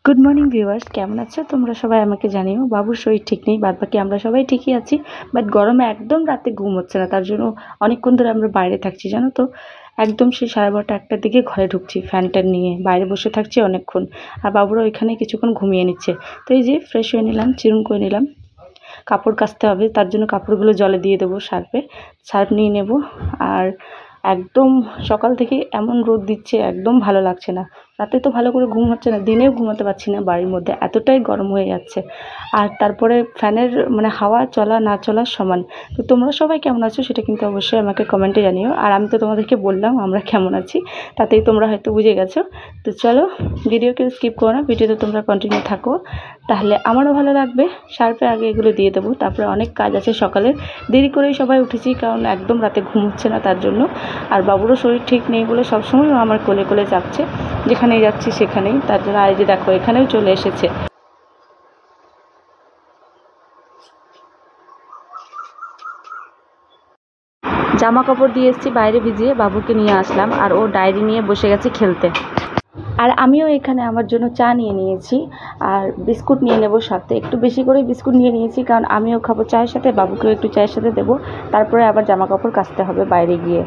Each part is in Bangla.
গুড মর্নিং ভিউয়ার্স, কেমন আছো তোমরা সবাই? আমাকে জানিও। বাবুর শরীর ঠিক নেই, বাদ বাকি আমরা সবাই ঠিকই আছি। বাট গরমে একদম রাতে ঘুম হচ্ছে না, তার জন্য অনেকক্ষণ ধরে আমরা বাইরে থাকছি, জানো তো। একদম সেই 12:30 1টার দিকে ঘরে ঢুকছি ফ্যান নিয়ে, বাইরে বসে থাকছি অনেকক্ষণ। আর বাবুরা ওইখানে কিছুক্ষণ ঘুমিয়ে নিচ্ছে। তো এই যে ফ্রেশ হয়ে নিলাম, চিরুন করে নিলাম। কাপড় কাচতে হবে, তার জন্য কাপড়গুলো জলে দিয়ে দেবো সার্ফ নিয়ে নেব। আর একদম সকাল থেকে এমন রোদ দিচ্ছে, একদম ভালো লাগছে না। রাতে তো ভালো করে ঘুম হচ্ছে না, দিনেও ঘুমাতে পারছি না বাড়ির মধ্যে, এতটাই গরম হয়ে যাচ্ছে। আর তারপরে ফ্যানের হাওয়া চলা না চলার সমান। তো তোমরা সবাই কেমন আছো সেটা কিন্তু অবশ্যই আমাকে কমেন্টে জানিও। আর আমি তো তোমাদেরকে বললাম আমরা কেমন আছি, তাতেই তোমরা হয়তো বুঝে গেছো। তো চলো, ভিডিওকে স্কিপ করো না, ভিডিওতে তোমরা কন্টিনিউ থাকো, তাহলে আমারও ভালো লাগবে। সার্ফে আগে এগুলো দিয়ে দেবো, তারপরে অনেক কাজ আছে সকালে। দেরি করেই সবাই উঠেছি, কারণ একদম রাতে ঘুম হচ্ছে না তার জন্য। আর বাবুরও শরীর ঠিক নেই বলে সবসময় আমার কোলে কোলে যাচ্ছে, যেখানেই যাচ্ছি সেখানেই। তার জন্য আর এই যে দেখো এখানেও চলে এসেছে। জামা কাপড় দিয়ে এসেছি বাইরে ভিজিয়ে, বাবুকে নিয়ে আসলাম, আর ও ডায়েরি নিয়ে বসে গেছে খেলতে। আর আমিও এখানে আমার জন্য চা নিয়ে নিয়েছি, আর বিস্কুট নিয়ে নেব সাথে। একটু বেশি করে বিস্কুট নিয়ে নিয়েছি, কারণ আমিও খাবো চায়ের সাথে, বাবুকেও একটু চায়ের সাথে দেবো। তারপরে আবার জামা কাপড় কাচতে হবে বাইরে গিয়ে।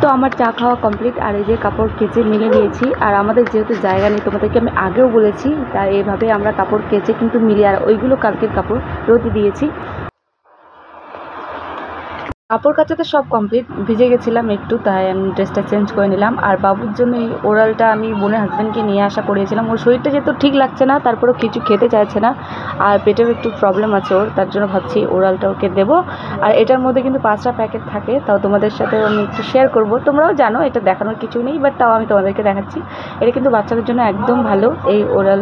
তো আমার চা খাওয়া কমপ্লিট, আর এই যে কাপড় কেচে মিলে নিয়েছি। আর আমাদের যেহেতু জায়গা নেই, তোমাদেরকে আমি আগেও বলেছি, তাই এইভাবে আমরা কাপড় কেচে কিন্তু মিলি। আর ওইগুলো কালকের কাপড় রোদে দিয়েছি। কাপড় কাচাতে সব কমপ্লিট, ভিজে গেছিলাম একটু, তাই আমি ড্রেসটা চেঞ্জ করে নিলাম। আর বাবুর জন্য এই ওরালটা আমি বোনের হাজব্যান্ডকে নিয়ে আসা করিয়েছিলাম। ওর শরীরটা যেহেতু ঠিক লাগছে না, তারপরেও কিছু খেতে চাইছে না, আর পেটেও একটু প্রবলেম আছে ওর, তার জন্য ভাবছি ওরালটা ওকে দেবো। আর এটার মধ্যে কিন্তু 5টা প্যাকেট থাকে, তাও তোমাদের সাথে আমি একটু শেয়ার করব। তোমরাও জানো এটা দেখানোর কিছু নেই, বাট তাও আমি তোমাদেরকে দেখাচ্ছি। এটা কিন্তু বাচ্চাদের জন্য একদম ভালো, এই ওরাল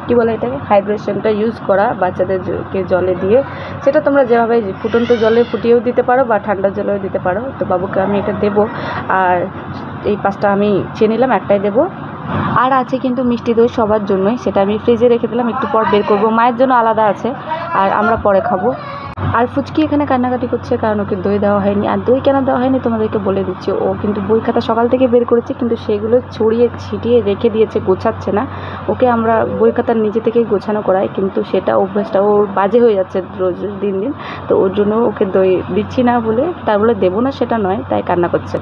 কী বলে এটাকে, হাইড্রেশনটা ইউজ করা বাচ্চাদেরকে জলে দিয়ে। সেটা তোমরা যেভাবে ফুটন্ত জলে ফুটিয়েও দিতে পারো বা ঠান্ডা জলেও দিতে পারো। তো বাবুকে আমি এটা দেবো। আর এই 5টা আমি চেয়ে নিলাম, একটাই দেবো। আর আছে কিন্তু মিষ্টি দই সবার জন্যই, সেটা আমি ফ্রিজে রেখে দিলাম, একটু পর বের করবো। মায়ের জন্য আলাদা আছে, আর আমরা পরে খাবো। আর ফুচকি এখানে কান্নাকাটি করছে, কারণ ওকে দই দেওয়া হয়নি। আর দই কেন দেওয়া হয়নি তোমাদেরকে বলে দিচ্ছি। ও কিন্তু বই খাতা সকাল থেকে বের করেছে, কিন্তু সেগুলো ছড়িয়ে ছিটিয়ে রেখে দিয়েছে, গোছাচ্ছে না। ওকে আমরা বই খাতার নিজে থেকেই গোছানো করাই, কিন্তু সেটা অভ্যাসটা ওর বাজে হয়ে যাচ্ছে রোজ দিন। তো ওর জন্য ওকে দই দিচ্ছি না বলে, তার বলে দেবো না সেটা নয়, তাই কান্না করছে।